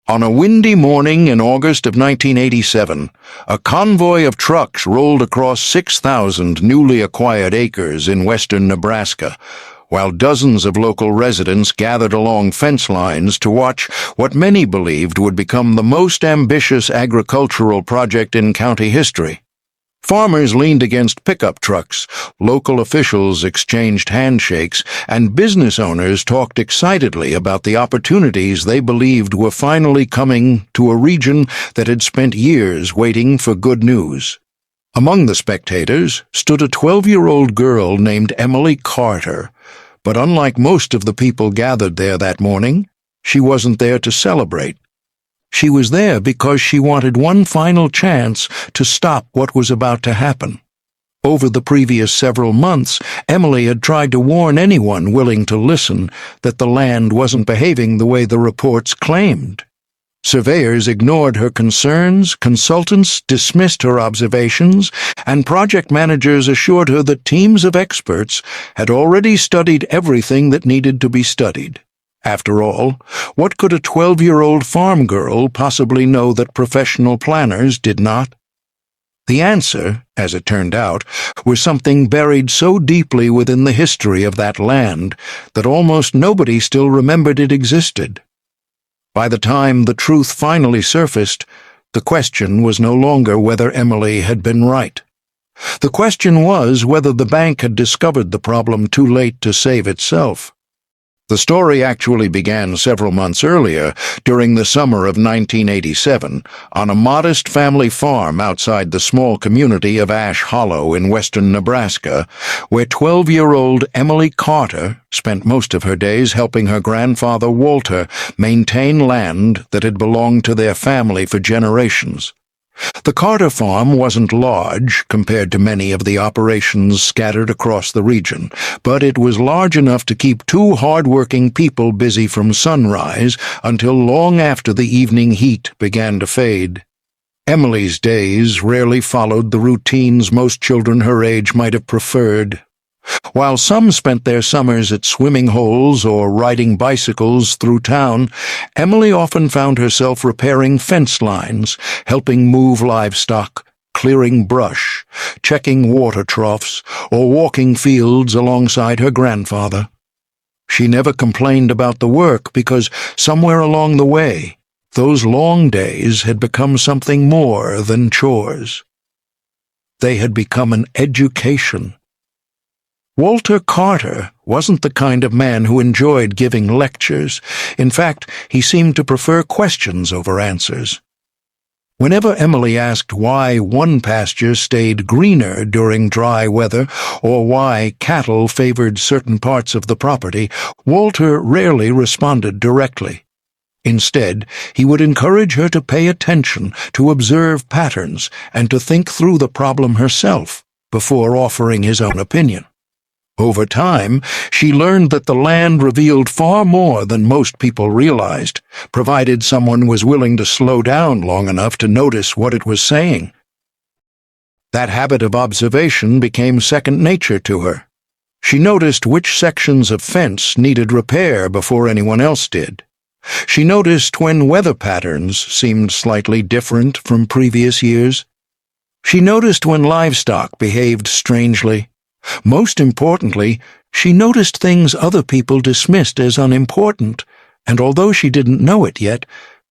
On a windy morning in August of 1987, a convoy of trucks rolled across 6,000 newly acquired acres in western Nebraska, while dozens of local residents gathered along fence lines to watch what many believed would become the most ambitious agricultural project in county history. Farmers leaned against pickup trucks, local officials exchanged handshakes, and business owners talked excitedly about the opportunities they believed were finally coming to a region that had spent years waiting for good news. Among the spectators stood a 12-year-old girl named Emily Carter, but unlike most of the people gathered there that morning, she wasn't there to celebrate. She was there because she wanted one final chance to stop what was about to happen. Over the previous several months, Emily had tried to warn anyone willing to listen that the land wasn't behaving the way the reports claimed. Surveyors ignored her concerns, consultants dismissed her observations, and project managers assured her that teams of experts had already studied everything that needed to be studied. After all, what could a 12-year-old farm girl possibly know that professional planners did not? The answer, as it turned out, was something buried so deeply within the history of that land that almost nobody still remembered it existed. By the time the truth finally surfaced, the question was no longer whether Emily had been right. The question was whether the bank had discovered the problem too late to save itself. The story actually began several months earlier, during the summer of 1987, on a modest family farm outside the small community of Ash Hollow in western Nebraska, where 12-year-old Emily Carter spent most of her days helping her grandfather Walter maintain land that had belonged to their family for generations. The Carter farm wasn't large compared to many of the operations scattered across the region, but it was large enough to keep two hard-working people busy from sunrise until long after the evening heat began to fade. Emily's days rarely followed the routines most children her age might have preferred. While some spent their summers at swimming holes or riding bicycles through town, Emily often found herself repairing fence lines, helping move livestock, clearing brush, checking water troughs, or walking fields alongside her grandfather. She never complained about the work because somewhere along the way, those long days had become something more than chores. They had become an education. Walter Carter wasn't the kind of man who enjoyed giving lectures. In fact, he seemed to prefer questions over answers. Whenever Emily asked why one pasture stayed greener during dry weather or why cattle favored certain parts of the property, Walter rarely responded directly. Instead, he would encourage her to pay attention, to observe patterns, and to think through the problem herself before offering his own opinion. Over time, she learned that the land revealed far more than most people realized, provided someone was willing to slow down long enough to notice what it was saying. That habit of observation became second nature to her. She noticed which sections of fence needed repair before anyone else did. She noticed when weather patterns seemed slightly different from previous years. She noticed when livestock behaved strangely. Most importantly, she noticed things other people dismissed as unimportant, and although she didn't know it yet,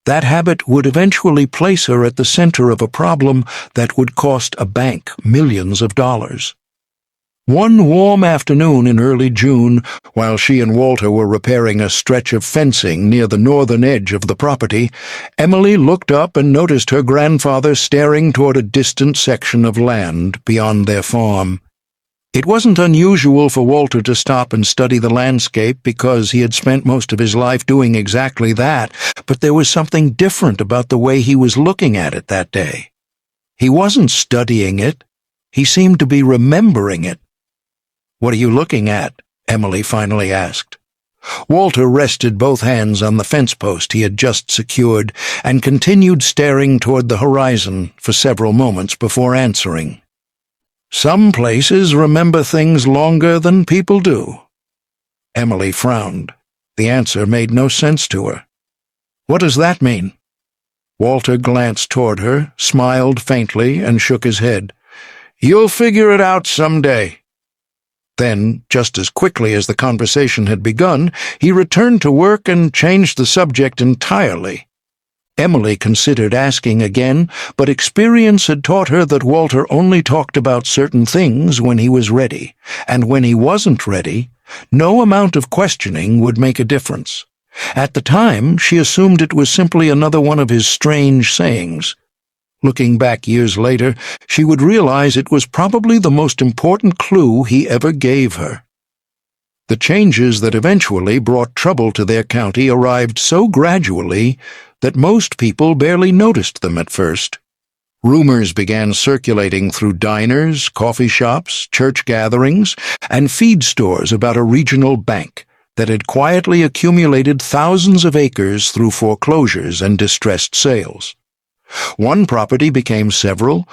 that habit would eventually place her at the center of a problem that would cost a bank millions of dollars. One warm afternoon in early June, while she and Walter were repairing a stretch of fencing near the northern edge of the property, Emily looked up and noticed her grandfather staring toward a distant section of land beyond their farm. It wasn't unusual for Walter to stop and study the landscape because he had spent most of his life doing exactly that, but there was something different about the way he was looking at it that day. He wasn't studying it. He seemed to be remembering it. "What are you looking at?" Emily finally asked. Walter rested both hands on the fence post he had just secured and continued staring toward the horizon for several moments before answering. "Some places remember things longer than people do." Emily frowned. The answer made no sense to her. "What does that mean?" Walter glanced toward her, smiled faintly, and shook his head. "You'll figure it out someday." Then, just as quickly as the conversation had begun, he returned to work and changed the subject entirely. Emily considered asking again, but experience had taught her that Walter only talked about certain things when he was ready, and when he wasn't ready, no amount of questioning would make a difference. At the time, she assumed it was simply another one of his strange sayings. Looking back years later, she would realize it was probably the most important clue he ever gave her. The changes that eventually brought trouble to their county arrived so gradually that most people barely noticed them at first. Rumors began circulating through diners, coffee shops, church gatherings, and feed stores about a regional bank that had quietly accumulated thousands of acres through foreclosures and distressed sales. One property became several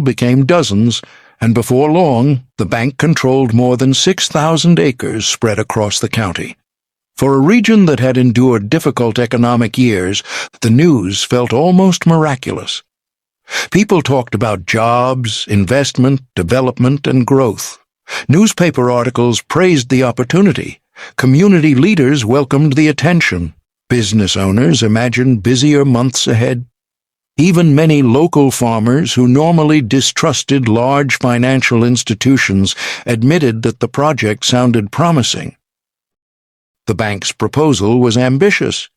became dozens, and before long, the bank controlled more than 6,000 acres spread across the county. For a region that had endured difficult economic years, the news felt almost miraculous. People talked about jobs, investment, development, and growth. Newspaper articles praised the opportunity. Community leaders welcomed the attention. Business owners imagined busier months ahead. Even many local farmers who normally distrusted large financial institutions admitted that the project sounded promising. The bank's proposal was ambitious.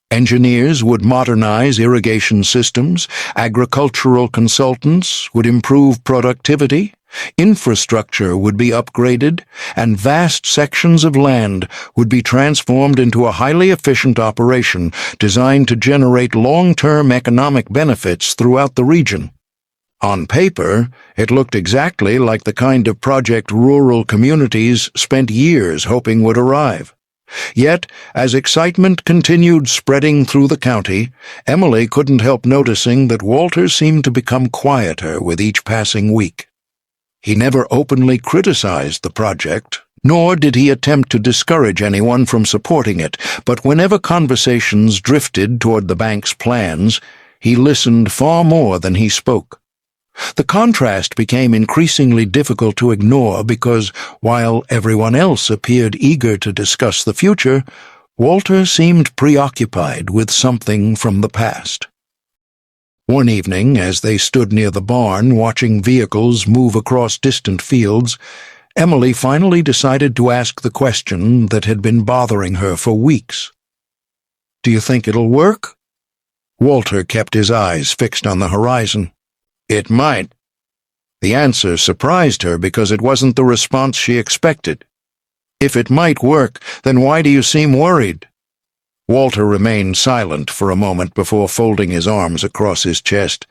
Engineers would modernize irrigation systems, agricultural consultants would improve productivity, infrastructure would be upgraded, and vast sections of land would be transformed into a highly efficient operation designed to generate long-term economic benefits throughout the region. On paper, it looked exactly like the kind of project rural communities spent years hoping would arrive. Yet, as excitement continued spreading through the county, Emily couldn't help noticing that Walter seemed to become quieter with each passing week. He never openly criticized the project, nor did he attempt to discourage anyone from supporting it, but whenever conversations drifted toward the bank's plans, he listened far more than he spoke. The contrast became increasingly difficult to ignore because, while everyone else appeared eager to discuss the future, Walter seemed preoccupied with something from the past. One evening, as they stood near the barn watching vehicles move across distant fields, Emily finally decided to ask the question that had been bothering her for weeks. "Do you think it'll work?" Walter kept his eyes fixed on the horizon. "It might." The answer surprised her because it wasn't the response she expected. "If it might work, then why do you seem worried?" Walter remained silent for a moment before folding his arms across his chest.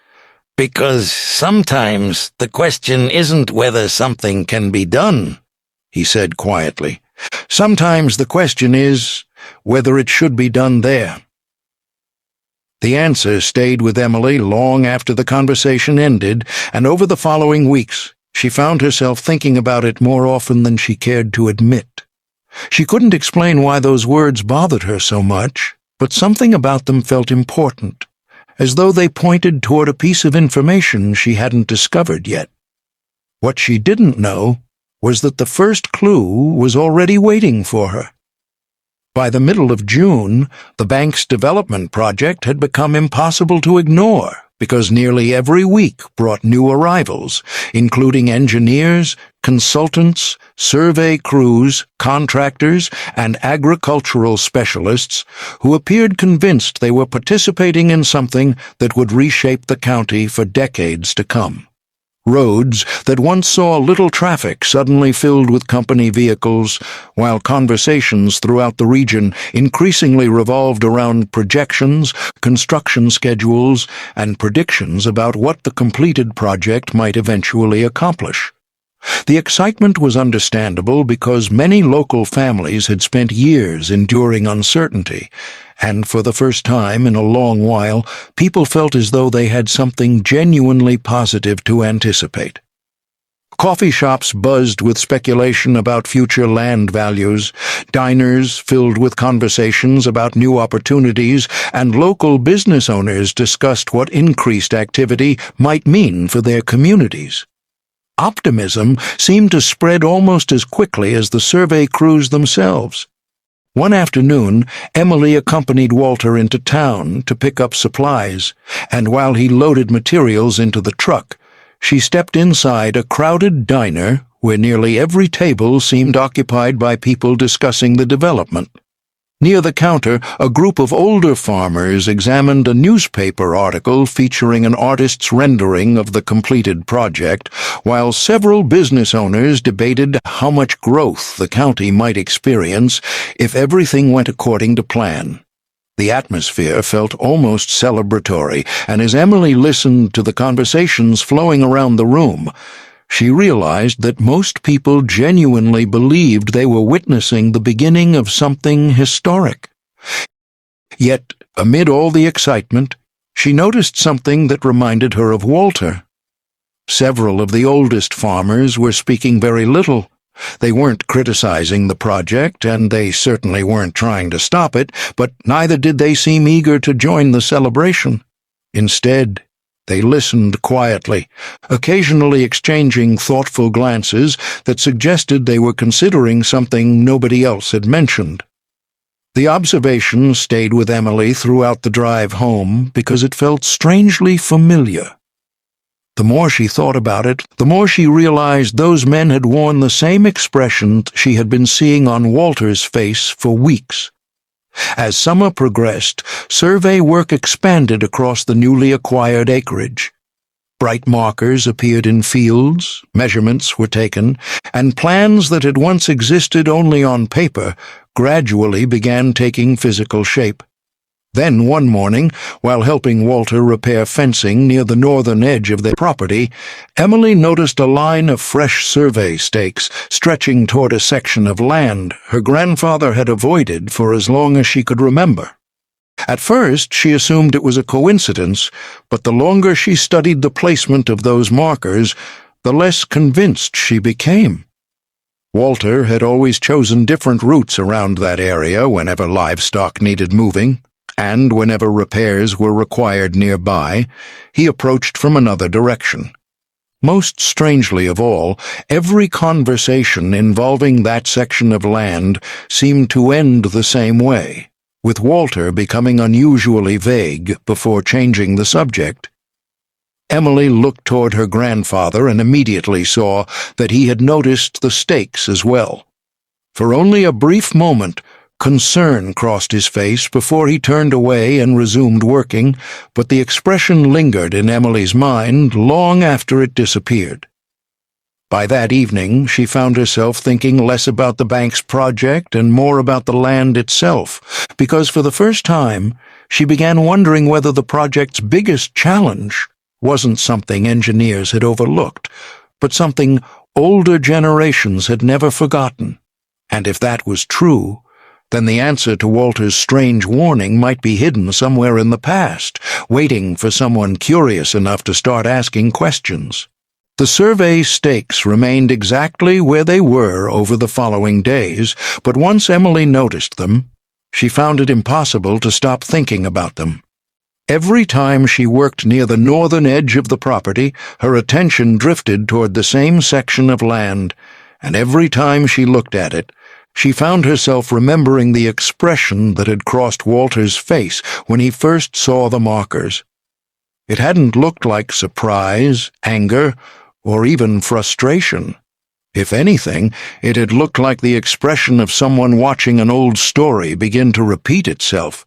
"Because sometimes the question isn't whether something can be done," he said quietly. "Sometimes the question is whether it should be done there." The answer stayed with Emily long after the conversation ended, and over the following weeks, she found herself thinking about it more often than she cared to admit. She couldn't explain why those words bothered her so much, but something about them felt important, as though they pointed toward a piece of information she hadn't discovered yet. What she didn't know was that the first clue was already waiting for her. By the middle of June, the bank's development project had become impossible to ignore because nearly every week brought new arrivals, including engineers, consultants, survey crews, contractors, and agricultural specialists who appeared convinced they were participating in something that would reshape the county for decades to come. Roads that once saw little traffic suddenly filled with company vehicles, while conversations throughout the region increasingly revolved around projections, construction schedules, and predictions about what the completed project might eventually accomplish. The excitement was understandable because many local families had spent years enduring uncertainty, and for the first time in a long while, people felt as though they had something genuinely positive to anticipate. Coffee shops buzzed with speculation about future land values, diners filled with conversations about new opportunities, and local business owners discussed what increased activity might mean for their communities. Optimism seemed to spread almost as quickly as the survey crews themselves. One afternoon, Emily accompanied Walter into town to pick up supplies, and while he loaded materials into the truck, she stepped inside a crowded diner where nearly every table seemed occupied by people discussing the development. Near the counter, a group of older farmers examined a newspaper article featuring an artist's rendering of the completed project, while several business owners debated how much growth the county might experience if everything went according to plan. The atmosphere felt almost celebratory, and as Emily listened to the conversations flowing around the room, she realized that most people genuinely believed they were witnessing the beginning of something historic. Yet, amid all the excitement, she noticed something that reminded her of Walter. Several of the oldest farmers were speaking very little. They weren't criticizing the project, and they certainly weren't trying to stop it, but neither did they seem eager to join the celebration. Instead, they listened quietly, occasionally exchanging thoughtful glances that suggested they were considering something nobody else had mentioned. The observation stayed with Emily throughout the drive home because it felt strangely familiar. The more she thought about it, the more she realized those men had worn the same expression she had been seeing on Walter's face for weeks. As summer progressed, survey work expanded across the newly acquired acreage. Bright markers appeared in fields, measurements were taken, and plans that had once existed only on paper gradually began taking physical shape. Then one morning, while helping Walter repair fencing near the northern edge of their property, Emily noticed a line of fresh survey stakes stretching toward a section of land her grandfather had avoided for as long as she could remember. At first, she assumed it was a coincidence, but the longer she studied the placement of those markers, the less convinced she became. Walter had always chosen different routes around that area whenever livestock needed moving, and whenever repairs were required nearby, he approached from another direction. Most strangely of all, every conversation involving that section of land seemed to end the same way, with Walter becoming unusually vague before changing the subject. Emily looked toward her grandfather and immediately saw that he had noticed the stakes as well. For only a brief moment, concern crossed his face before he turned away and resumed working, but the expression lingered in Emily's mind long after it disappeared. By that evening, she found herself thinking less about the bank's project and more about the land itself, because for the first time, she began wondering whether the project's biggest challenge wasn't something engineers had overlooked, but something older generations had never forgotten. And if that was true, then the answer to Walter's strange warning might be hidden somewhere in the past, waiting for someone curious enough to start asking questions. The survey stakes remained exactly where they were over the following days, but once Emily noticed them, she found it impossible to stop thinking about them. Every time she worked near the northern edge of the property, her attention drifted toward the same section of land, and every time she looked at it, she found herself remembering the expression that had crossed Walter's face when he first saw the markers. It hadn't looked like surprise, anger, or even frustration. If anything, it had looked like the expression of someone watching an old story begin to repeat itself,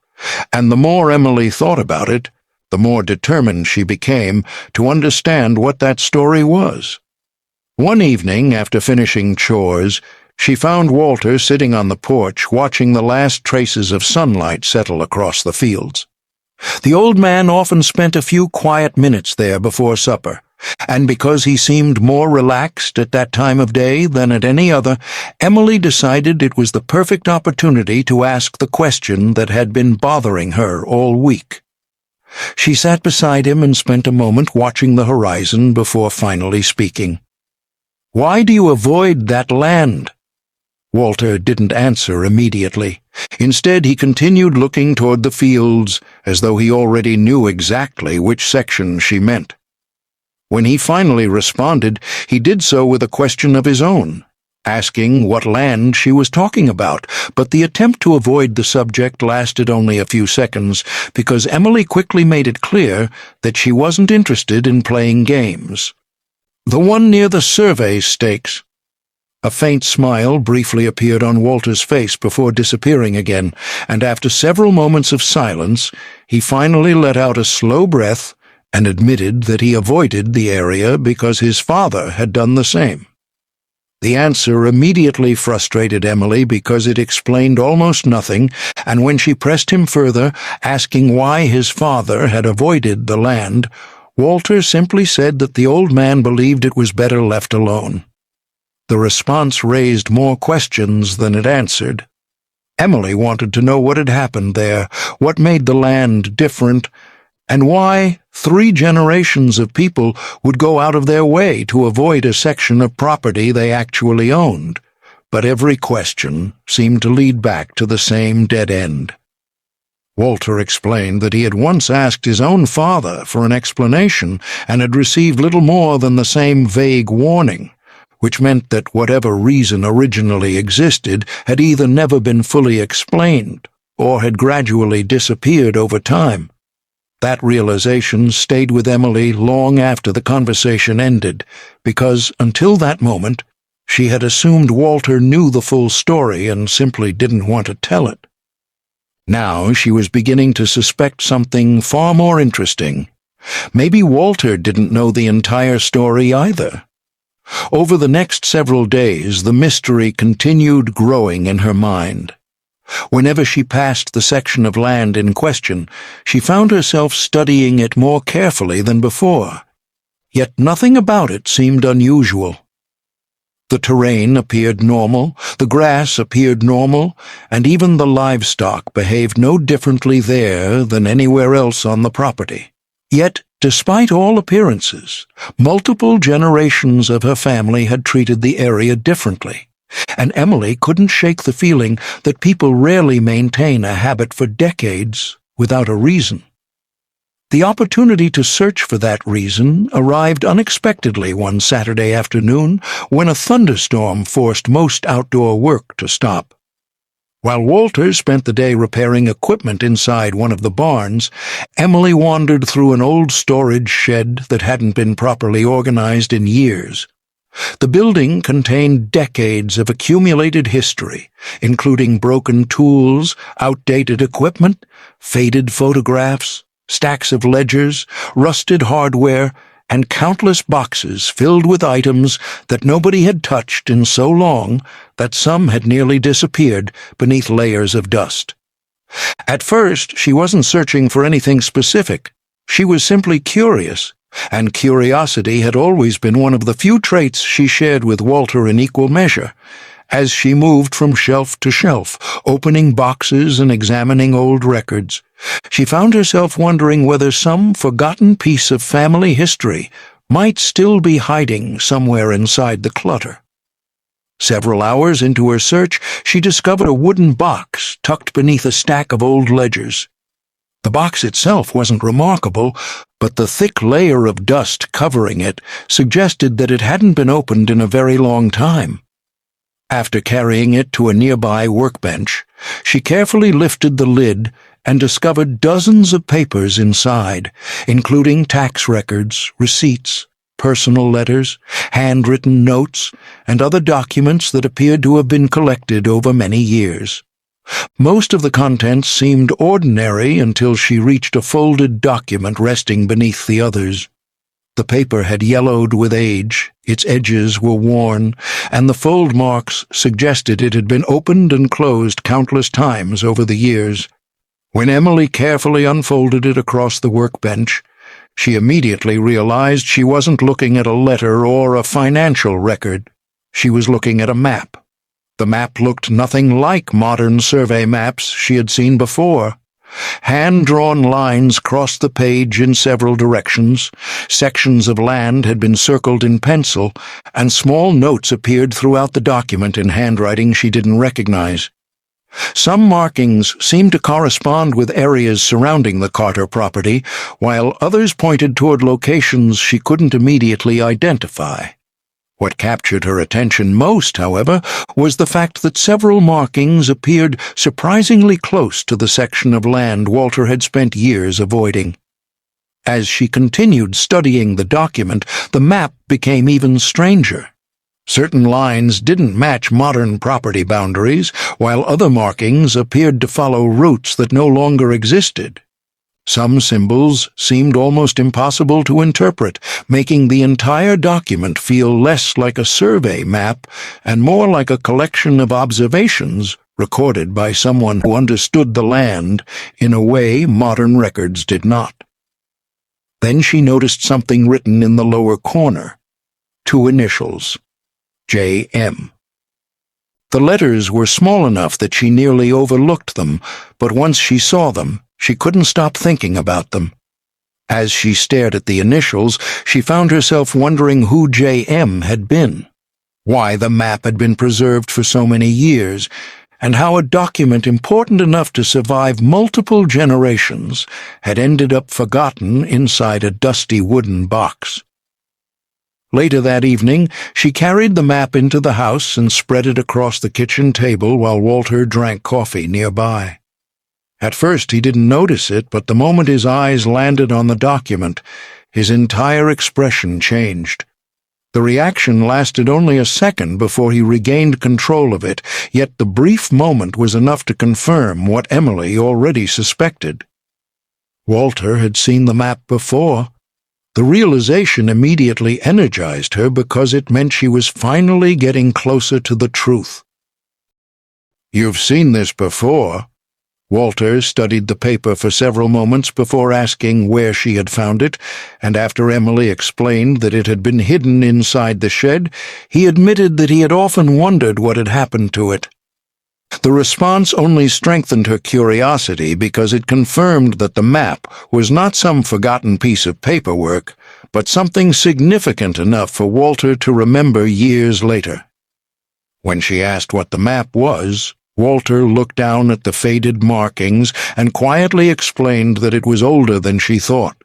and the more Emily thought about it, the more determined she became to understand what that story was. One evening, after finishing chores, she found Walter sitting on the porch watching the last traces of sunlight settle across the fields. The old man often spent a few quiet minutes there before supper, and because he seemed more relaxed at that time of day than at any other, Emily decided it was the perfect opportunity to ask the question that had been bothering her all week. She sat beside him and spent a moment watching the horizon before finally speaking. Why do you avoid that land?" Walter didn't answer immediately. Instead, he continued looking toward the fields as though he already knew exactly which section she meant. When he finally responded, he did so with a question of his own, asking what land she was talking about, but the attempt to avoid the subject lasted only a few seconds because Emily quickly made it clear that she wasn't interested in playing games. "The one near the survey stakes." A faint smile briefly appeared on Walter's face before disappearing again, and after several moments of silence, he finally let out a slow breath and admitted that he avoided the area because his father had done the same. The answer immediately frustrated Emily because it explained almost nothing, and when she pressed him further, asking why his father had avoided the land, Walter simply said that the old man believed it was better left alone. The response raised more questions than it answered. Emily wanted to know what had happened there, what made the land different, and why 3 generations of people would go out of their way to avoid a section of property they actually owned. But every question seemed to lead back to the same dead end. Walter explained that he had once asked his own father for an explanation and had received little more than the same vague warning, which meant that whatever reason originally existed had either never been fully explained or had gradually disappeared over time. That realization stayed with Emily long after the conversation ended, because until that moment, she had assumed Walter knew the full story and simply didn't want to tell it. Now she was beginning to suspect something far more interesting. Maybe Walter didn't know the entire story either. Over the next several days, the mystery continued growing in her mind. Whenever she passed the section of land in question, she found herself studying it more carefully than before. Yet nothing about it seemed unusual. The terrain appeared normal, the grass appeared normal, and even the livestock behaved no differently there than anywhere else on the property. Yet, despite all appearances, multiple generations of her family had treated the area differently, and Emily couldn't shake the feeling that people rarely maintain a habit for decades without a reason. The opportunity to search for that reason arrived unexpectedly one Saturday afternoon when a thunderstorm forced most outdoor work to stop. While Walter spent the day repairing equipment inside one of the barns, Emily wandered through an old storage shed that hadn't been properly organized in years. The building contained decades of accumulated history, including broken tools, outdated equipment, faded photographs, stacks of ledgers, rusted hardware, and countless boxes filled with items that nobody had touched in so long that some had nearly disappeared beneath layers of dust. At first, she wasn't searching for anything specific. She was simply curious, and curiosity had always been one of the few traits she shared with Walter in equal measure. As she moved from shelf to shelf, opening boxes and examining old records, she found herself wondering whether some forgotten piece of family history might still be hiding somewhere inside the clutter. Several hours into her search, she discovered a wooden box tucked beneath a stack of old ledgers. The box itself wasn't remarkable, but the thick layer of dust covering it suggested that it hadn't been opened in a very long time. After carrying it to a nearby workbench, she carefully lifted the lid and discovered dozens of papers inside, including tax records, receipts, personal letters, handwritten notes, and other documents that appeared to have been collected over many years. Most of the contents seemed ordinary until she reached a folded document resting beneath the others. The paper had yellowed with age, its edges were worn, and the fold marks suggested it had been opened and closed countless times over the years. When Emily carefully unfolded it across the workbench, she immediately realized she wasn't looking at a letter or a financial record. She was looking at a map. The map looked nothing like modern survey maps she had seen before. Hand-drawn lines crossed the page in several directions, sections of land had been circled in pencil, and small notes appeared throughout the document in handwriting she didn't recognize. Some markings seemed to correspond with areas surrounding the Carter property, while others pointed toward locations she couldn't immediately identify. What captured her attention most, however, was the fact that several markings appeared surprisingly close to the section of land Walter had spent years avoiding. As she continued studying the document, the map became even stranger. Certain lines didn't match modern property boundaries, while other markings appeared to follow routes that no longer existed. Some symbols seemed almost impossible to interpret, making the entire document feel less like a survey map and more like a collection of observations recorded by someone who understood the land in a way modern records did not. Then she noticed something written in the lower corner. 2 initials. J.M. The letters were small enough that she nearly overlooked them, but once she saw them, she couldn't stop thinking about them. As she stared at the initials, she found herself wondering who J.M. had been, why the map had been preserved for so many years, and how a document important enough to survive multiple generations had ended up forgotten inside a dusty wooden box. Later that evening, she carried the map into the house and spread it across the kitchen table while Walter drank coffee nearby. At first he didn't notice it, but the moment his eyes landed on the document, his entire expression changed. The reaction lasted only a second before he regained control of it, yet the brief moment was enough to confirm what Emily already suspected. Walter had seen the map before. The realization immediately energized her because it meant she was finally getting closer to the truth. "You've seen this before." Walter studied the paper for several moments before asking where she had found it, and after Emily explained that it had been hidden inside the shed, he admitted that he had often wondered what had happened to it. The response only strengthened her curiosity because it confirmed that the map was not some forgotten piece of paperwork, but something significant enough for Walter to remember years later. When she asked what the map was, Walter looked down at the faded markings and quietly explained that it was older than she thought.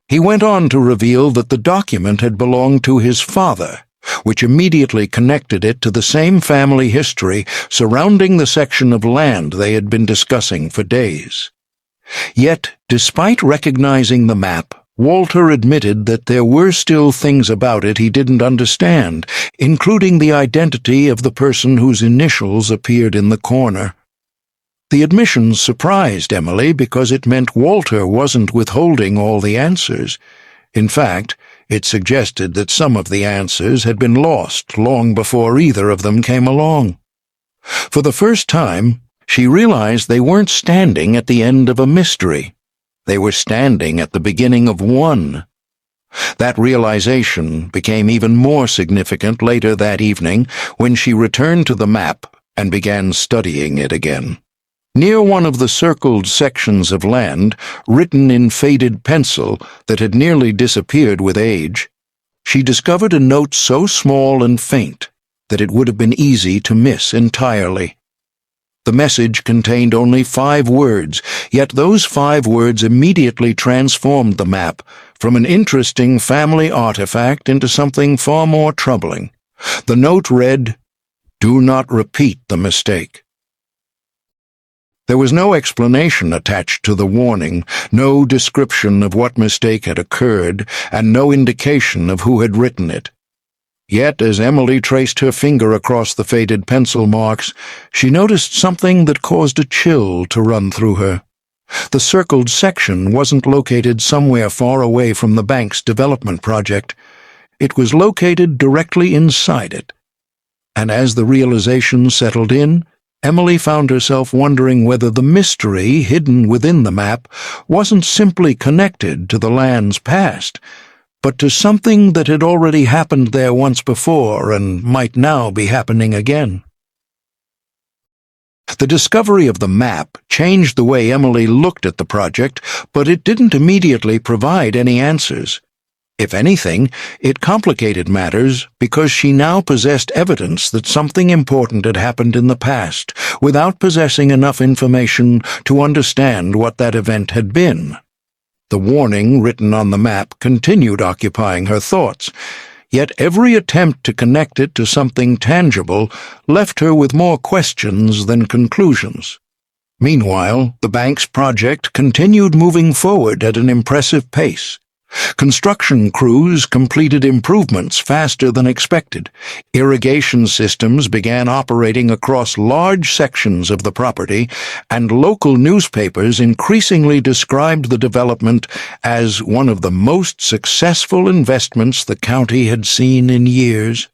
He went on to reveal that the document had belonged to his father, which immediately connected it to the same family history surrounding the section of land they had been discussing for days. Yet, despite recognizing the map, Walter admitted that there were still things about it he didn't understand, including the identity of the person whose initials appeared in the corner. The admission surprised Emily because it meant Walter wasn't withholding all the answers. In fact, it suggested that some of the answers had been lost long before either of them came along. For the first time, she realized they weren't standing at the end of a mystery. They were standing at the beginning of one. That realization became even more significant later that evening when she returned to the map and began studying it again. Near one of the circled sections of land, written in faded pencil that had nearly disappeared with age, she discovered a note so small and faint that it would have been easy to miss entirely. The message contained only 5 words, yet those 5 words immediately transformed the map from an interesting family artifact into something far more troubling. The note read, "Do not repeat the mistake." There was no explanation attached to the warning, no description of what mistake had occurred, and no indication of who had written it. Yet, as Emily traced her finger across the faded pencil marks, she noticed something that caused a chill to run through her. The circled section wasn't located somewhere far away from the bank's development project. It was located directly inside it. And as the realization settled in, Emily found herself wondering whether the mystery hidden within the map wasn't simply connected to the land's past, but to something that had already happened there once before and might now be happening again. The discovery of the map changed the way Emily looked at the project, but it didn't immediately provide any answers. If anything, it complicated matters because she now possessed evidence that something important had happened in the past, without possessing enough information to understand what that event had been. The warning written on the map continued occupying her thoughts, yet every attempt to connect it to something tangible left her with more questions than conclusions. Meanwhile, the bank's project continued moving forward at an impressive pace. Construction crews completed improvements faster than expected. Irrigation systems began operating across large sections of the property, and local newspapers increasingly described the development as one of the most successful investments the county had seen in years.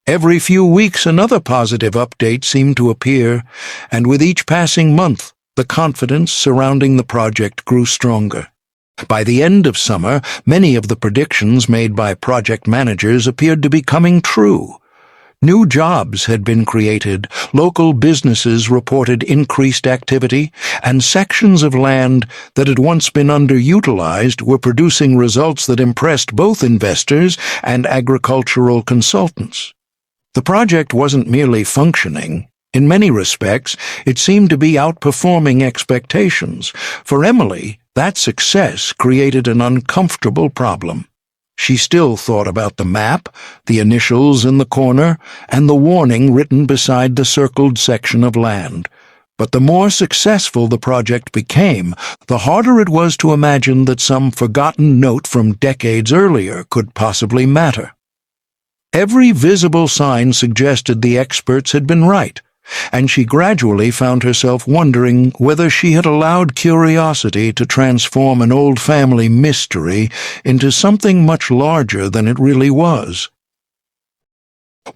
Every few weeks another positive update seemed to appear, and with each passing month, the confidence surrounding the project grew stronger. By the end of summer, many of the predictions made by project managers appeared to be coming true. New jobs had been created, local businesses reported increased activity, and sections of land that had once been underutilized were producing results that impressed both investors and agricultural consultants. The project wasn't merely functioning. In many respects, it seemed to be outperforming expectations. For Emily, that success created an uncomfortable problem. She still thought about the map, the initials in the corner, and the warning written beside the circled section of land. But the more successful the project became, the harder it was to imagine that some forgotten note from decades earlier could possibly matter. Every visible sign suggested the experts had been right, and she gradually found herself wondering whether she had allowed curiosity to transform an old family mystery into something much larger than it really was.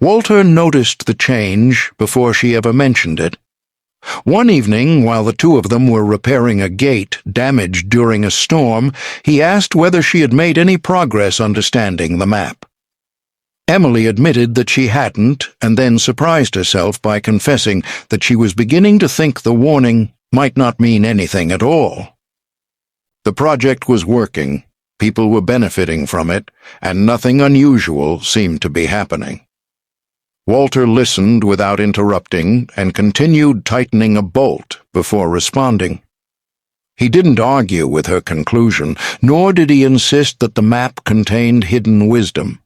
Walter noticed the change before she ever mentioned it. One evening, while the two of them were repairing a gate damaged during a storm, he asked whether she had made any progress understanding the map. Emily admitted that she hadn't, and then surprised herself by confessing that she was beginning to think the warning might not mean anything at all. The project was working, people were benefiting from it, and nothing unusual seemed to be happening. Walter listened without interrupting and continued tightening a bolt before responding. He didn't argue with her conclusion, nor did he insist that the map contained hidden wisdom.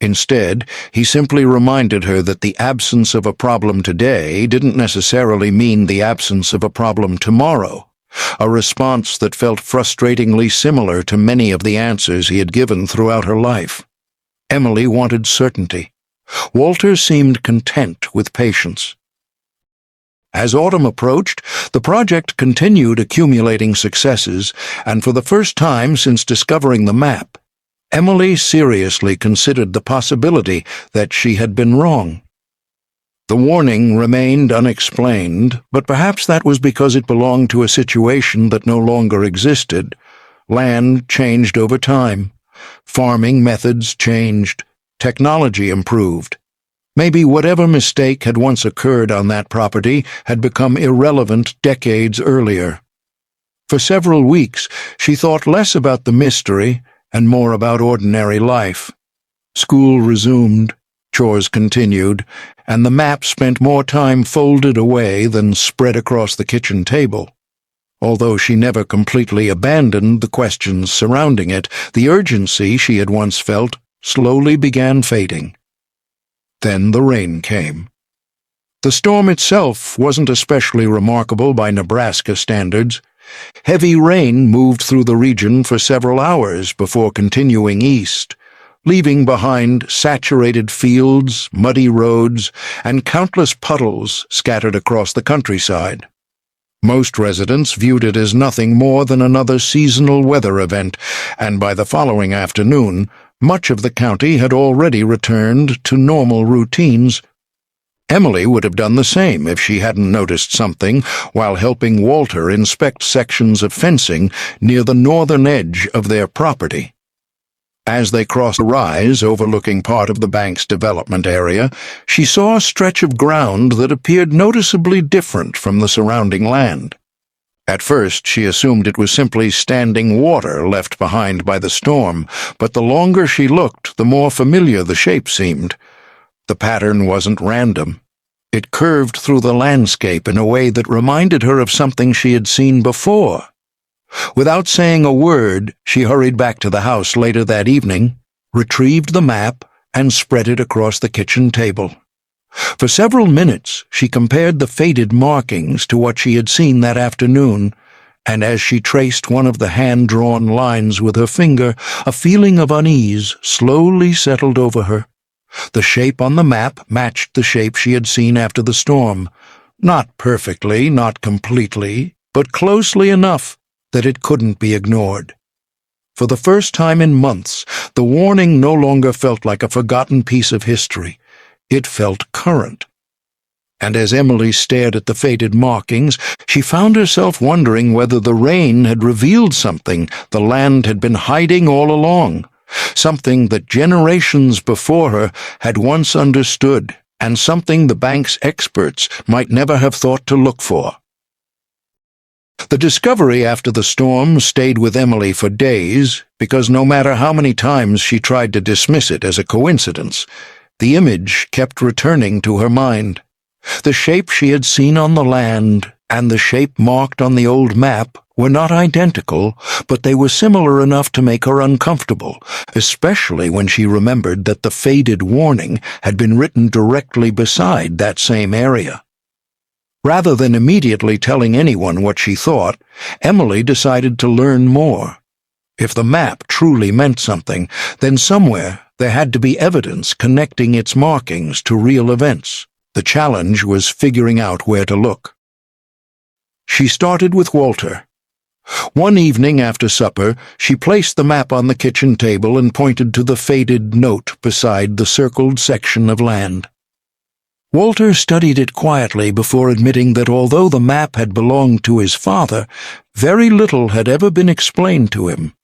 Instead, he simply reminded her that the absence of a problem today didn't necessarily mean the absence of a problem tomorrow, a response that felt frustratingly similar to many of the answers he had given throughout her life. Emily wanted certainty. Walter seemed content with patience. As autumn approached, the project continued accumulating successes, and for the first time since discovering the map, Emily seriously considered the possibility that she had been wrong. The warning remained unexplained, but perhaps that was because it belonged to a situation that no longer existed. Land changed over time. Farming methods changed. Technology improved. Maybe whatever mistake had once occurred on that property had become irrelevant decades earlier. For several weeks, she thought less about the mystery and more about ordinary life. School resumed, chores continued, and the map spent more time folded away than spread across the kitchen table. Although she never completely abandoned the questions surrounding it, the urgency she had once felt slowly began fading. Then the rain came. The storm itself wasn't especially remarkable by Nebraska standards. Heavy rain moved through the region for several hours before continuing east, leaving behind saturated fields, muddy roads, and countless puddles scattered across the countryside. Most residents viewed it as nothing more than another seasonal weather event, and by the following afternoon, much of the county had already returned to normal routines. Emily would have done the same if she hadn't noticed something while helping Walter inspect sections of fencing near the northern edge of their property. As they crossed a rise overlooking part of the bank's development area, she saw a stretch of ground that appeared noticeably different from the surrounding land. At first, she assumed it was simply standing water left behind by the storm, but the longer she looked, the more familiar the shape seemed. The pattern wasn't random. It curved through the landscape in a way that reminded her of something she had seen before. Without saying a word, she hurried back to the house later that evening, retrieved the map, and spread it across the kitchen table. For several minutes, she compared the faded markings to what she had seen that afternoon, and as she traced one of the hand-drawn lines with her finger, a feeling of unease slowly settled over her. The shape on the map matched the shape she had seen after the storm. Not perfectly, not completely, but closely enough that it couldn't be ignored. For the first time in months, the warning no longer felt like a forgotten piece of history. It felt current. And as Emily stared at the faded markings, she found herself wondering whether the rain had revealed something the land had been hiding all along, something that generations before her had once understood, and something the bank's experts might never have thought to look for. The discovery after the storm stayed with Emily for days, because no matter how many times she tried to dismiss it as a coincidence, the image kept returning to her mind. The shape she had seen on the land and the shape marked on the old map were not identical, but they were similar enough to make her uncomfortable, especially when she remembered that the faded warning had been written directly beside that same area. Rather than immediately telling anyone what she thought, Emily decided to learn more. If the map truly meant something, then somewhere there had to be evidence connecting its markings to real events. The challenge was figuring out where to look. She started with Walter. One evening after supper, she placed the map on the kitchen table and pointed to the faded note beside the circled section of land. Walter studied it quietly before admitting that although the map had belonged to his father, very little had ever been explained to him.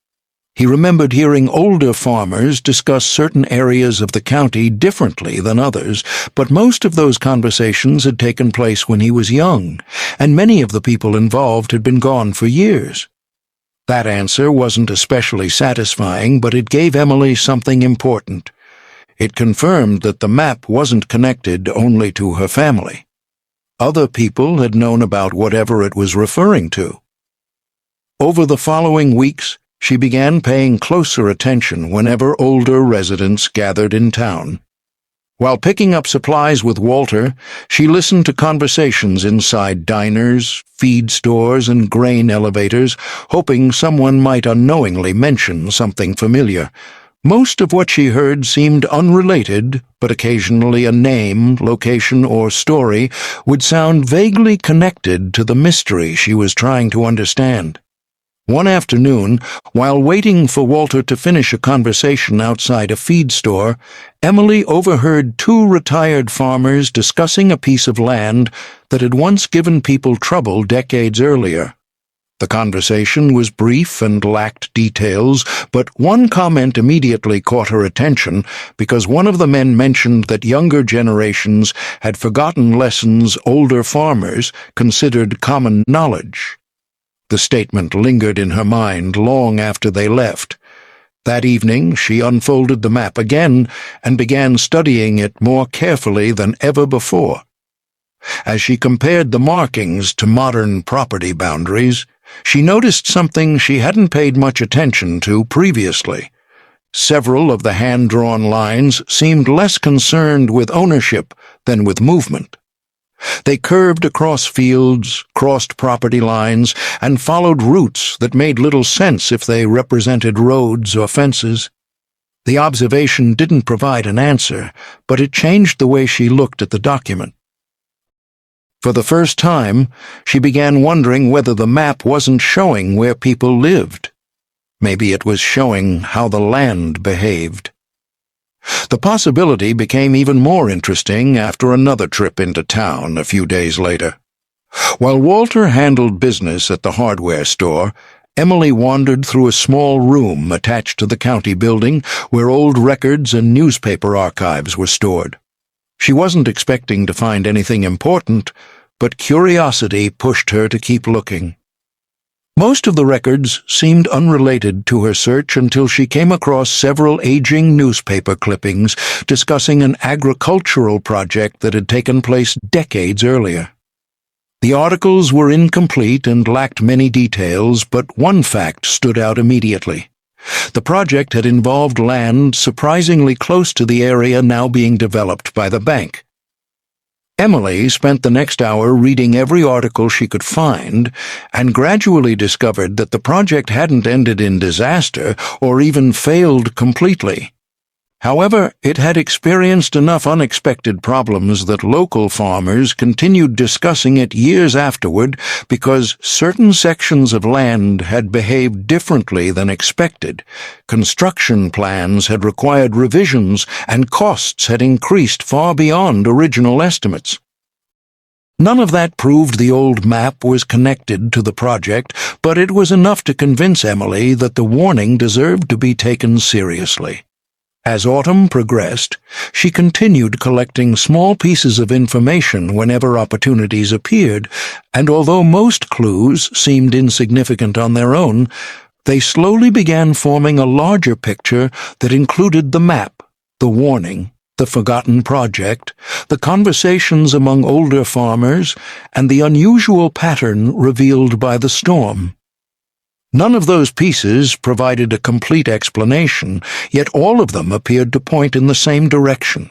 He remembered hearing older farmers discuss certain areas of the county differently than others, but most of those conversations had taken place when he was young, and many of the people involved had been gone for years. That answer wasn't especially satisfying, but it gave Emily something important. It confirmed that the map wasn't connected only to her family. Other people had known about whatever it was referring to. Over the following weeks, she began paying closer attention whenever older residents gathered in town. While picking up supplies with Walter, she listened to conversations inside diners, feed stores, and grain elevators, hoping someone might unknowingly mention something familiar. Most of what she heard seemed unrelated, but occasionally a name, location, or story would sound vaguely connected to the mystery she was trying to understand. One afternoon, while waiting for Walter to finish a conversation outside a feed store, Emily overheard two retired farmers discussing a piece of land that had once given people trouble decades earlier. The conversation was brief and lacked details, but one comment immediately caught her attention because one of the men mentioned that younger generations had forgotten lessons older farmers considered common knowledge. The statement lingered in her mind long after they left. That evening, she unfolded the map again and began studying it more carefully than ever before. As she compared the markings to modern property boundaries, she noticed something she hadn't paid much attention to previously. Several of the hand-drawn lines seemed less concerned with ownership than with movement. They curved across fields, crossed property lines, and followed routes that made little sense if they represented roads or fences. The observation didn't provide an answer, but it changed the way she looked at the document. For the first time, she began wondering whether the map wasn't showing where people lived. Maybe it was showing how the land behaved. The possibility became even more interesting after another trip into town a few days later. While Walter handled business at the hardware store, Emily wandered through a small room attached to the county building where old records and newspaper archives were stored. She wasn't expecting to find anything important, but curiosity pushed her to keep looking. Most of the records seemed unrelated to her search until she came across several aging newspaper clippings discussing an agricultural project that had taken place decades earlier. The articles were incomplete and lacked many details, but one fact stood out immediately. The project had involved land surprisingly close to the area now being developed by the bank. Emily spent the next hour reading every article she could find and gradually discovered that the project hadn't ended in disaster or even failed completely. However, it had experienced enough unexpected problems that local farmers continued discussing it years afterward because certain sections of land had behaved differently than expected. Construction plans had required revisions and costs had increased far beyond original estimates. None of that proved the old map was connected to the project, but it was enough to convince Emily that the warning deserved to be taken seriously. As autumn progressed, she continued collecting small pieces of information whenever opportunities appeared, and although most clues seemed insignificant on their own, they slowly began forming a larger picture that included the map, the warning, the forgotten project, the conversations among older farmers, and the unusual pattern revealed by the storm. None of those pieces provided a complete explanation, yet all of them appeared to point in the same direction.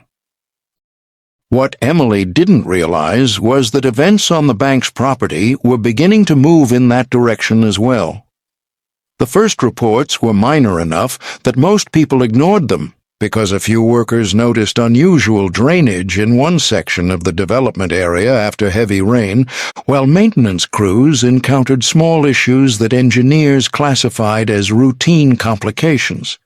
What Emily didn't realize was that events on the bank's property were beginning to move in that direction as well. The first reports were minor enough that most people ignored them, because a few workers noticed unusual drainage in one section of the development area after heavy rain, while maintenance crews encountered small issues that engineers classified as routine complications.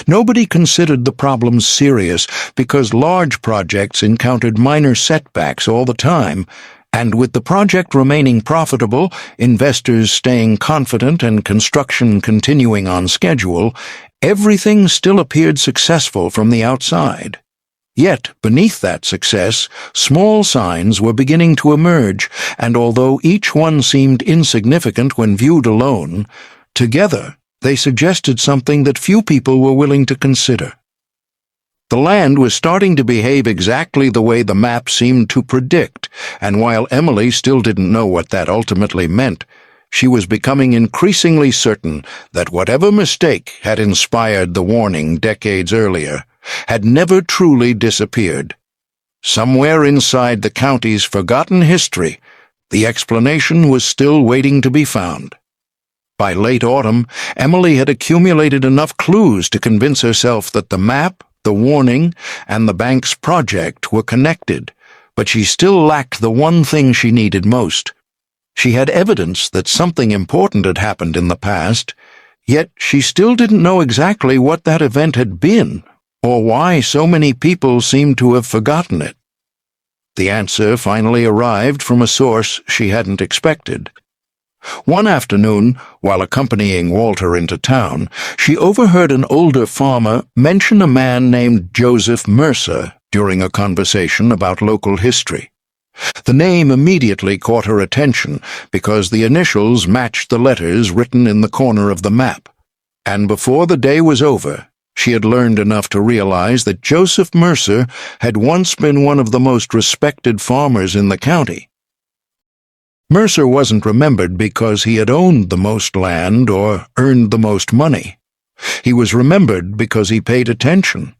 Nobody considered the problems serious because large projects encountered minor setbacks all the time, and with the project remaining profitable, investors staying confident, and construction continuing on schedule, everything still appeared successful from the outside. Yet, beneath that success, small signs were beginning to emerge, and although each one seemed insignificant when viewed alone, together they suggested something that few people were willing to consider. The land was starting to behave exactly the way the map seemed to predict, and while Emily still didn't know what that ultimately meant, she was becoming increasingly certain that whatever mistake had inspired the warning decades earlier had never truly disappeared. Somewhere inside the county's forgotten history, the explanation was still waiting to be found. By late autumn, Emily had accumulated enough clues to convince herself that the map, the warning, and the bank's project were connected, but she still lacked the one thing she needed most. She had evidence that something important had happened in the past, yet she still didn't know exactly what that event had been, or why so many people seemed to have forgotten it. The answer finally arrived from a source she hadn't expected. One afternoon, while accompanying Walter into town, she overheard an older farmer mention a man named Joseph Mercer during a conversation about local history. The name immediately caught her attention because the initials matched the letters written in the corner of the map, and before the day was over, she had learned enough to realize that Joseph Mercer had once been one of the most respected farmers in the county. Mercer wasn't remembered because he had owned the most land or earned the most money. He was remembered because he paid attention.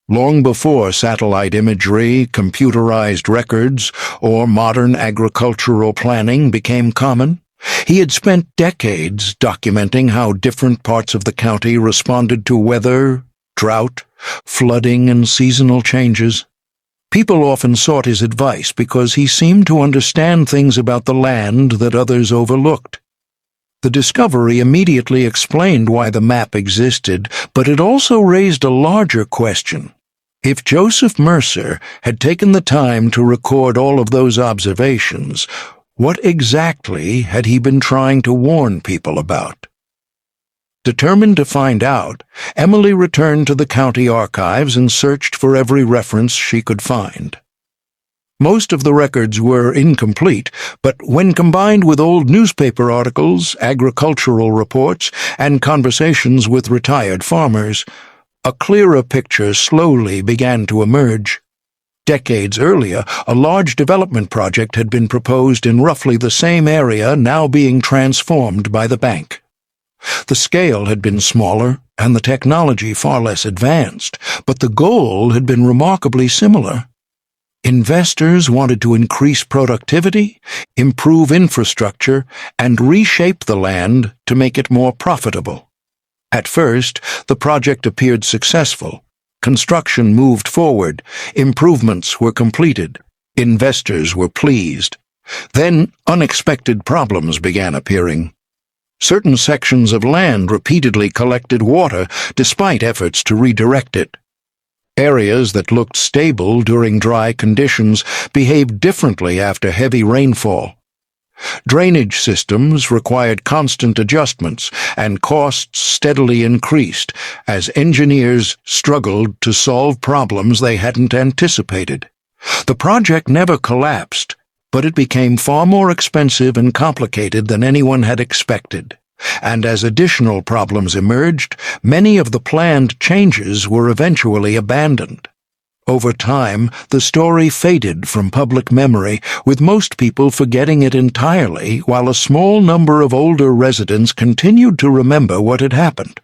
Long before satellite imagery, computerized records, or modern agricultural planning became common, he had spent decades documenting how different parts of the county responded to weather, drought, flooding, and seasonal changes. People often sought his advice because he seemed to understand things about the land that others overlooked. The discovery immediately explained why the map existed, but it also raised a larger question. If Joseph Mercer had taken the time to record all of those observations, what exactly had he been trying to warn people about? Determined to find out, Emily returned to the county archives and searched for every reference she could find. Most of the records were incomplete, but when combined with old newspaper articles, agricultural reports, and conversations with retired farmers, a clearer picture slowly began to emerge. Decades earlier, a large development project had been proposed in roughly the same area now being transformed by the bank. The scale had been smaller and the technology far less advanced, but the goal had been remarkably similar. Investors wanted to increase productivity, improve infrastructure, and reshape the land to make it more profitable. At first, the project appeared successful. Construction moved forward, improvements were completed, investors were pleased. Then unexpected problems began appearing. Certain sections of land repeatedly collected water despite efforts to redirect it. Areas that looked stable during dry conditions behaved differently after heavy rainfall. Drainage systems required constant adjustments, and costs steadily increased as engineers struggled to solve problems they hadn't anticipated. The project never collapsed, but it became far more expensive and complicated than anyone had expected. And as additional problems emerged, many of the planned changes were eventually abandoned. Over time, the story faded from public memory, with most people forgetting it entirely, while a small number of older residents continued to remember what had happened.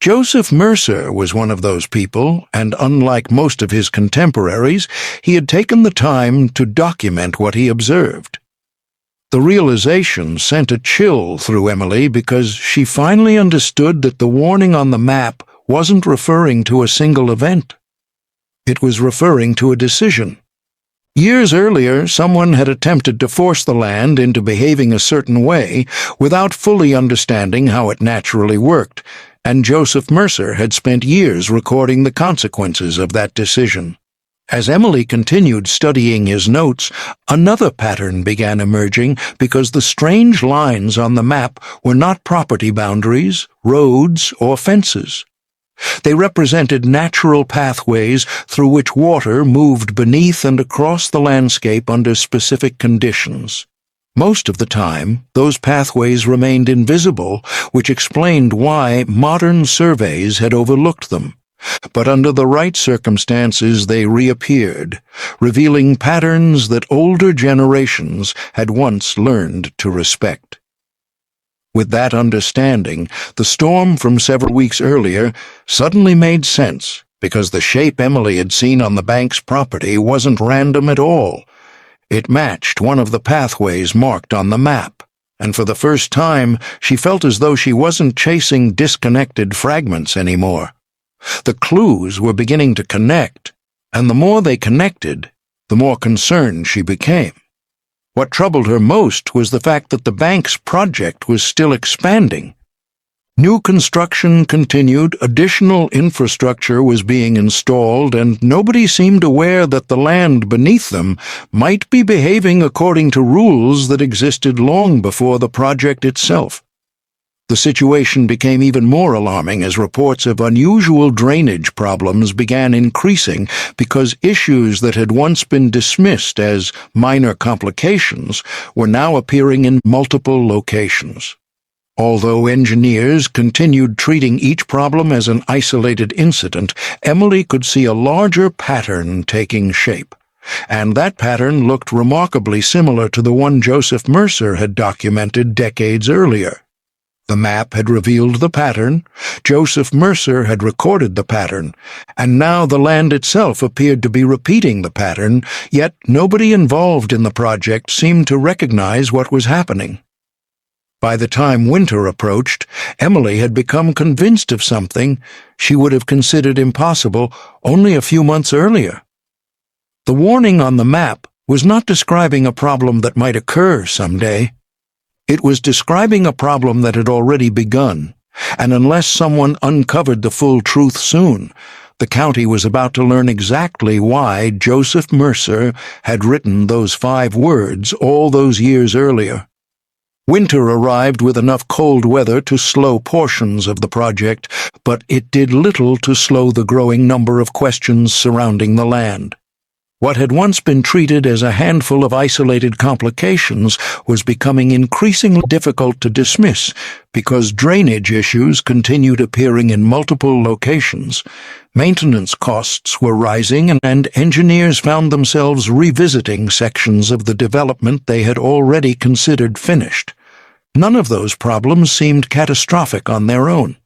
Joseph Mercer was one of those people, and unlike most of his contemporaries, he had taken the time to document what he observed. The realization sent a chill through Emily because she finally understood that the warning on the map wasn't referring to a single event. It was referring to a decision. Years earlier, someone had attempted to force the land into behaving a certain way without fully understanding how it naturally worked, and Joseph Mercer had spent years recording the consequences of that decision. As Emily continued studying his notes, another pattern began emerging because the strange lines on the map were not property boundaries, roads, or fences. They represented natural pathways through which water moved beneath and across the landscape under specific conditions. Most of the time, those pathways remained invisible, which explained why modern surveys had overlooked them. But under the right circumstances they reappeared, revealing patterns that older generations had once learned to respect. With that understanding, the storm from several weeks earlier suddenly made sense, because the shape Emily had seen on the bank's property wasn't random at all. It matched one of the pathways marked on the map, and for the first time she felt as though she wasn't chasing disconnected fragments anymore. The clues were beginning to connect, and the more they connected, the more concerned she became. What troubled her most was the fact that the bank's project was still expanding. New construction continued, additional infrastructure was being installed, and nobody seemed aware that the land beneath them might be behaving according to rules that existed long before the project itself. The situation became even more alarming as reports of unusual drainage problems began increasing because issues that had once been dismissed as minor complications were now appearing in multiple locations. Although engineers continued treating each problem as an isolated incident, Emily could see a larger pattern taking shape. And that pattern looked remarkably similar to the one Joseph Mercer had documented decades earlier. The map had revealed the pattern, Joseph Mercer had recorded the pattern, and now the land itself appeared to be repeating the pattern, yet nobody involved in the project seemed to recognize what was happening. By the time winter approached, Emily had become convinced of something she would have considered impossible only a few months earlier. The warning on the map was not describing a problem that might occur someday. It was describing a problem that had already begun, and unless someone uncovered the full truth soon, the county was about to learn exactly why Joseph Mercer had written those 5 words all those years earlier. Winter arrived with enough cold weather to slow portions of the project, but it did little to slow the growing number of questions surrounding the land. What had once been treated as a handful of isolated complications was becoming increasingly difficult to dismiss because drainage issues continued appearing in multiple locations. Maintenance costs were rising, and engineers found themselves revisiting sections of the development they had already considered finished. None of those problems seemed catastrophic on their own.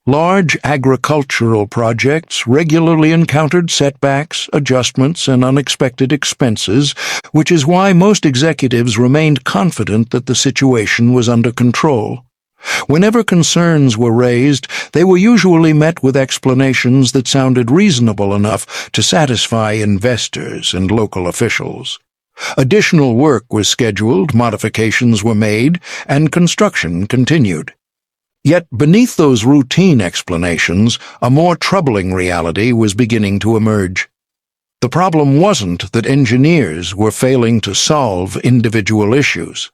Large agricultural projects regularly encountered setbacks, adjustments, and unexpected expenses, which is why most executives remained confident that the situation was under control. Whenever concerns were raised, they were usually met with explanations that sounded reasonable enough to satisfy investors and local officials. Additional work was scheduled, modifications were made, and construction continued. Yet beneath those routine explanations, a more troubling reality was beginning to emerge. The problem wasn't that engineers were failing to solve individual issues.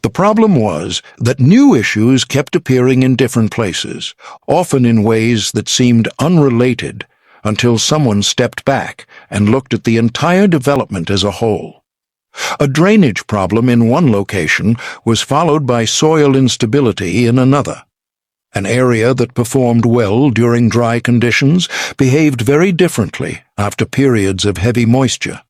The problem was that new issues kept appearing in different places, often in ways that seemed unrelated, until someone stepped back and looked at the entire development as a whole. A drainage problem in one location was followed by soil instability in another. An area that performed well during dry conditions behaved very differently after periods of heavy moisture.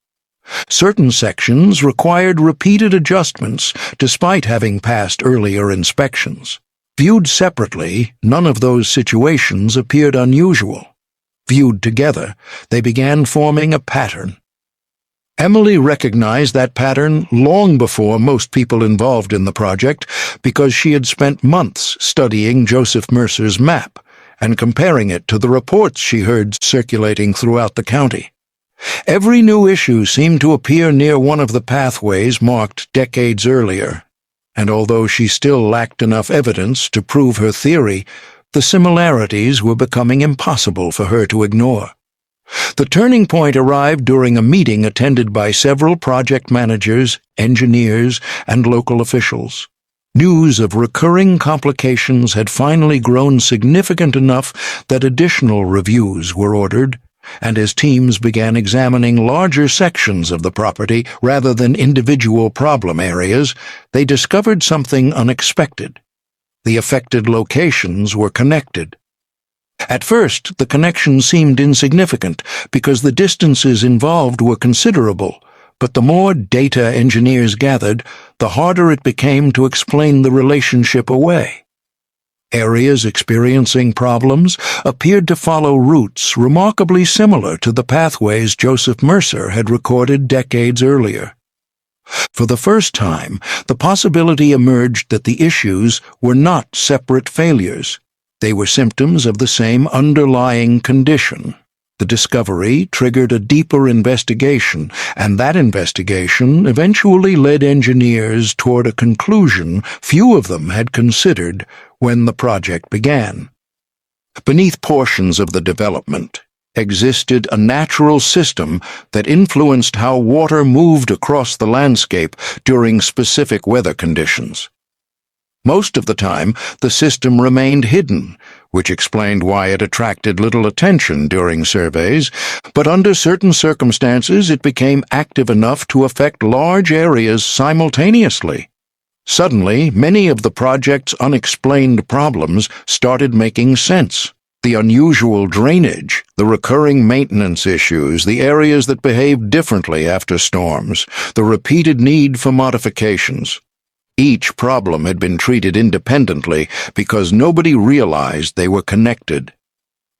Certain sections required repeated adjustments despite having passed earlier inspections. Viewed separately, none of those situations appeared unusual. Viewed together, they began forming a pattern. Emily recognized that pattern long before most people involved in the project because she had spent months studying Joseph Mercer's map and comparing it to the reports she heard circulating throughout the county. Every new issue seemed to appear near one of the pathways marked decades earlier, and although she still lacked enough evidence to prove her theory, the similarities were becoming impossible for her to ignore. The turning point arrived during a meeting attended by several project managers, engineers, and local officials. News of recurring complications had finally grown significant enough that additional reviews were ordered, and as teams began examining larger sections of the property rather than individual problem areas, they discovered something unexpected. The affected locations were connected. At first, the connection seemed insignificant because the distances involved were considerable, but the more data engineers gathered, the harder it became to explain the relationship away. Areas experiencing problems appeared to follow routes remarkably similar to the pathways Joseph Mercer had recorded decades earlier. For the first time, the possibility emerged that the issues were not separate failures. They were symptoms of the same underlying condition. The discovery triggered a deeper investigation, and that investigation eventually led engineers toward a conclusion few of them had considered when the project began. Beneath portions of the development existed a natural system that influenced how water moved across the landscape during specific weather conditions. Most of the time, the system remained hidden, which explained why it attracted little attention during surveys, but under certain circumstances it became active enough to affect large areas simultaneously. Suddenly, many of the project's unexplained problems started making sense. The unusual drainage, the recurring maintenance issues, the areas that behaved differently after storms, the repeated need for modifications. Each problem had been treated independently because nobody realized they were connected.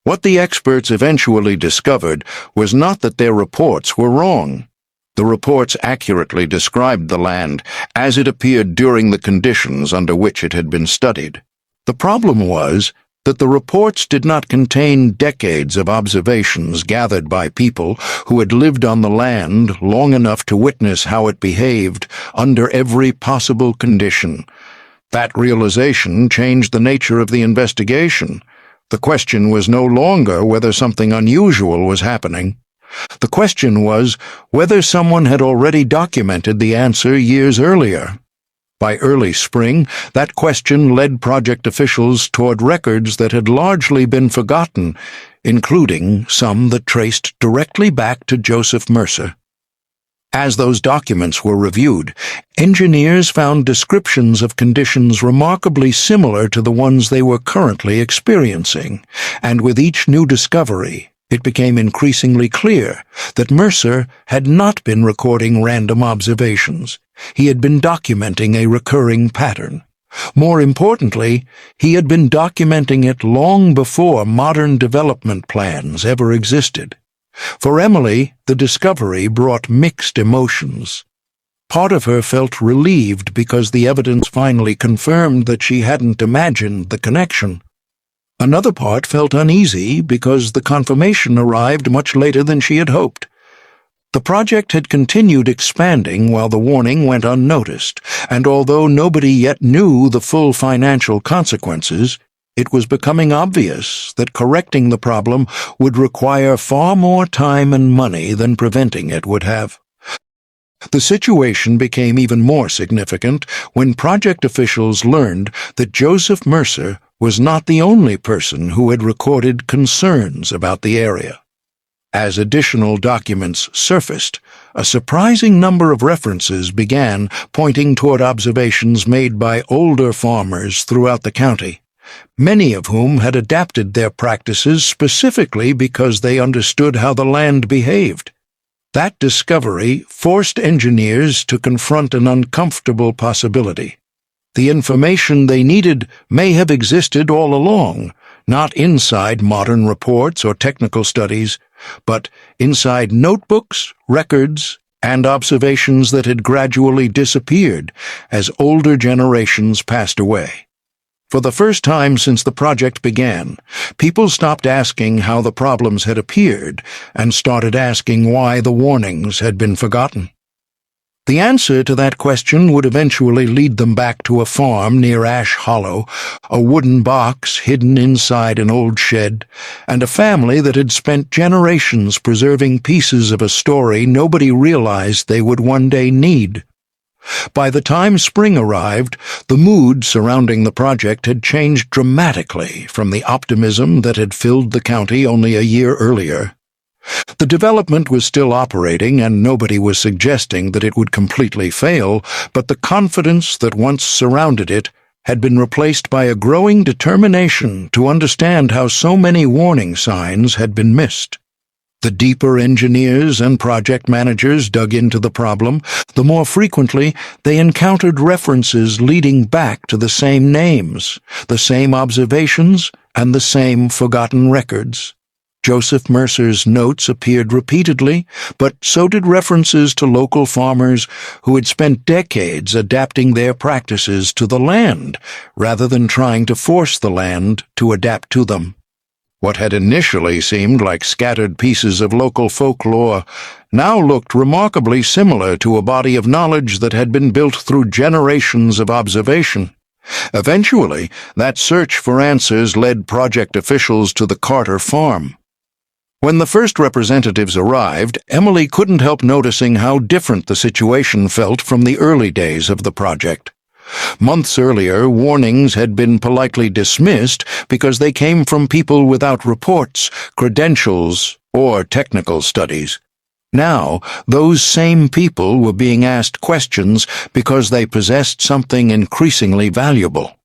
What the experts eventually discovered was not that their reports were wrong. The reports accurately described the land as it appeared during the conditions under which it had been studied. The problem was that the reports did not contain decades of observations gathered by people who had lived on the land long enough to witness how it behaved under every possible condition. That realization changed the nature of the investigation. The question was no longer whether something unusual was happening. The question was whether someone had already documented the answer years earlier. By early spring, that question led project officials toward records that had largely been forgotten, including some that traced directly back to Joseph Mercer. As those documents were reviewed, engineers found descriptions of conditions remarkably similar to the ones they were currently experiencing, and with each new discovery, it became increasingly clear that Mercer had not been recording random observations. He had been documenting a recurring pattern. More importantly, he had been documenting it long before modern development plans ever existed. For Emily, the discovery brought mixed emotions. Part of her felt relieved because the evidence finally confirmed that she hadn't imagined the connection. Another part felt uneasy because the confirmation arrived much later than she had hoped. The project had continued expanding while the warning went unnoticed, and although nobody yet knew the full financial consequences, it was becoming obvious that correcting the problem would require far more time and money than preventing it would have. The situation became even more significant when project officials learned that Joseph Mercer was not the only person who had recorded concerns about the area. As additional documents surfaced, a surprising number of references began pointing toward observations made by older farmers throughout the county, many of whom had adapted their practices specifically because they understood how the land behaved. That discovery forced engineers to confront an uncomfortable possibility. The information they needed may have existed all along, not inside modern reports or technical studies, but inside notebooks, records, and observations that had gradually disappeared as older generations passed away. For the first time since the project began, people stopped asking how the problems had appeared and started asking why the warnings had been forgotten. The answer to that question would eventually lead them back to a farm near Ash Hollow, a wooden box hidden inside an old shed, and a family that had spent generations preserving pieces of a story nobody realized they would one day need. By the time spring arrived, the mood surrounding the project had changed dramatically from the optimism that had filled the county only a year earlier. The development was still operating, and nobody was suggesting that it would completely fail, but the confidence that once surrounded it had been replaced by a growing determination to understand how so many warning signs had been missed. The deeper engineers and project managers dug into the problem, the more frequently they encountered references leading back to the same names, the same observations, and the same forgotten records. Joseph Mercer's notes appeared repeatedly, but so did references to local farmers who had spent decades adapting their practices to the land, rather than trying to force the land to adapt to them. What had initially seemed like scattered pieces of local folklore now looked remarkably similar to a body of knowledge that had been built through generations of observation. Eventually, that search for answers led project officials to the Carter farm. When the first representatives arrived, Emily couldn't help noticing how different the situation felt from the early days of the project. Months earlier, warnings had been politely dismissed because they came from people without reports, credentials, or technical studies. Now, those same people were being asked questions because they possessed something increasingly valuable: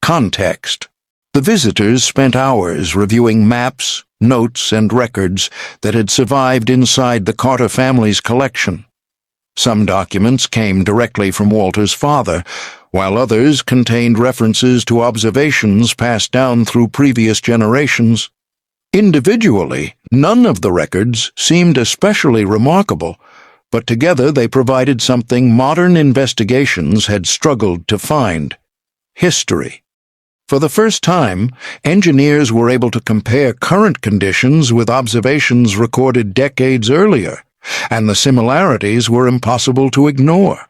context. The visitors spent hours reviewing maps, notes, and records that had survived inside the Carter family's collection. Some documents came directly from Walter's father, while others contained references to observations passed down through previous generations. Individually, none of the records seemed especially remarkable, but together they provided something modern investigations had struggled to find: history. For the first time, engineers were able to compare current conditions with observations recorded decades earlier, and the similarities were impossible to ignore.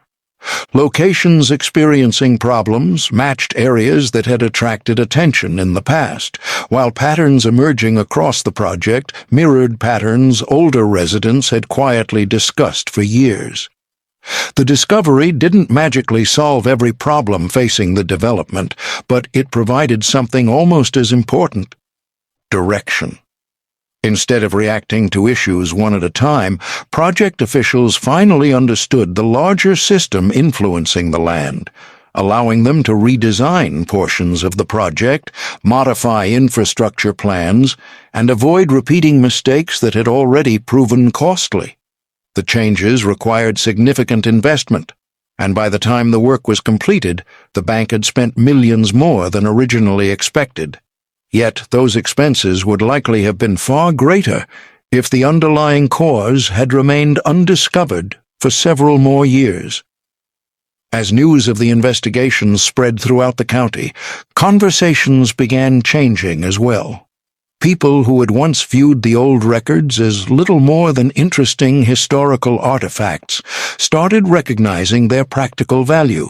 Locations experiencing problems matched areas that had attracted attention in the past, while patterns emerging across the project mirrored patterns older residents had quietly discussed for years. The discovery didn't magically solve every problem facing the development, but it provided something almost as important: direction. Instead of reacting to issues one at a time, project officials finally understood the larger system influencing the land, allowing them to redesign portions of the project, modify infrastructure plans, and avoid repeating mistakes that had already proven costly. The changes required significant investment, and by the time the work was completed, the bank had spent millions more than originally expected. Yet those expenses would likely have been far greater if the underlying cause had remained undiscovered for several more years. As news of the investigations spread throughout the county, conversations began changing as well. People who had once viewed the old records as little more than interesting historical artifacts started recognizing their practical value.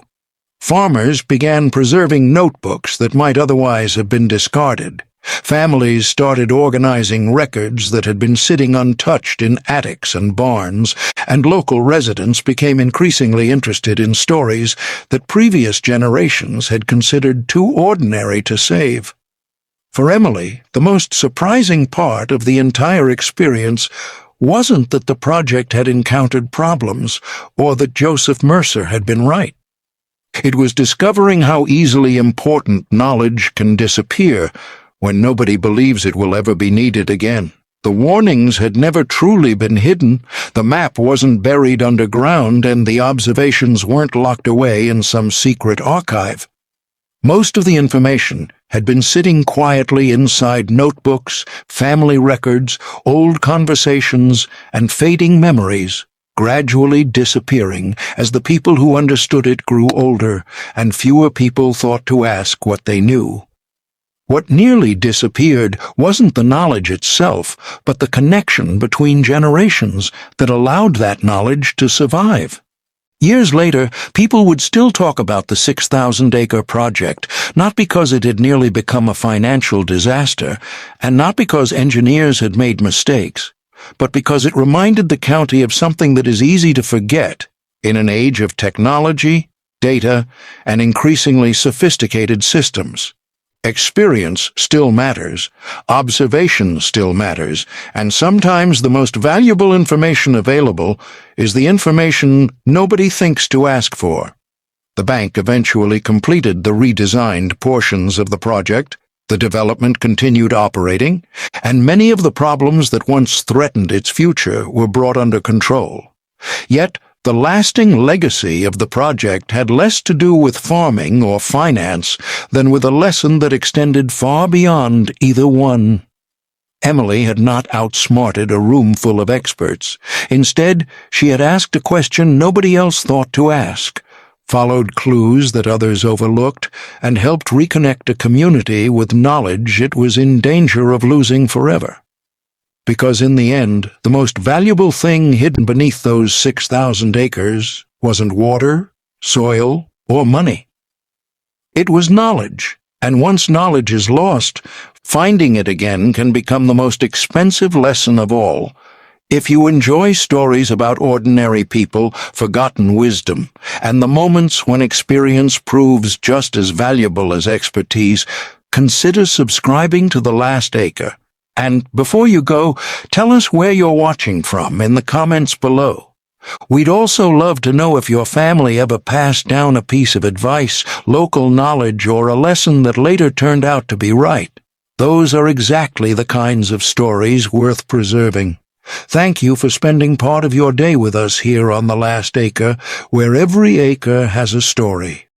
Farmers began preserving notebooks that might otherwise have been discarded. Families started organizing records that had been sitting untouched in attics and barns, and local residents became increasingly interested in stories that previous generations had considered too ordinary to save. For Emily, the most surprising part of the entire experience wasn't that the project had encountered problems or that Joseph Mercer had been right. It was discovering how easily important knowledge can disappear when nobody believes it will ever be needed again. The warnings had never truly been hidden, the map wasn't buried underground, and the observations weren't locked away in some secret archive. Most of the information had been sitting quietly inside notebooks, family records, old conversations, and fading memories, gradually disappearing as the people who understood it grew older and fewer people thought to ask what they knew. What nearly disappeared wasn't the knowledge itself, but the connection between generations that allowed that knowledge to survive. Years later, people would still talk about the 6,000-acre project, not because it had nearly become a financial disaster, and not because engineers had made mistakes, but because it reminded the county of something that is easy to forget in an age of technology, data, and increasingly sophisticated systems. Experience still matters, observation still matters, and sometimes the most valuable information available is the information nobody thinks to ask for. The bank eventually completed the redesigned portions of the project, the development continued operating, and many of the problems that once threatened its future were brought under control. Yet, the lasting legacy of the project had less to do with farming or finance than with a lesson that extended far beyond either one. Emily had not outsmarted a room full of experts. Instead, she had asked a question nobody else thought to ask, followed clues that others overlooked, and helped reconnect a community with knowledge it was in danger of losing forever. Because in the end, the most valuable thing hidden beneath those 6,000 acres wasn't water, soil, or money. It was knowledge, and once knowledge is lost, finding it again can become the most expensive lesson of all. If you enjoy stories about ordinary people, forgotten wisdom, and the moments when experience proves just as valuable as expertise, consider subscribing to The Last Acre. And before you go, tell us where you're watching from in the comments below. We'd also love to know if your family ever passed down a piece of advice, local knowledge, or a lesson that later turned out to be right. Those are exactly the kinds of stories worth preserving. Thank you for spending part of your day with us here on The Last Acre, where every acre has a story.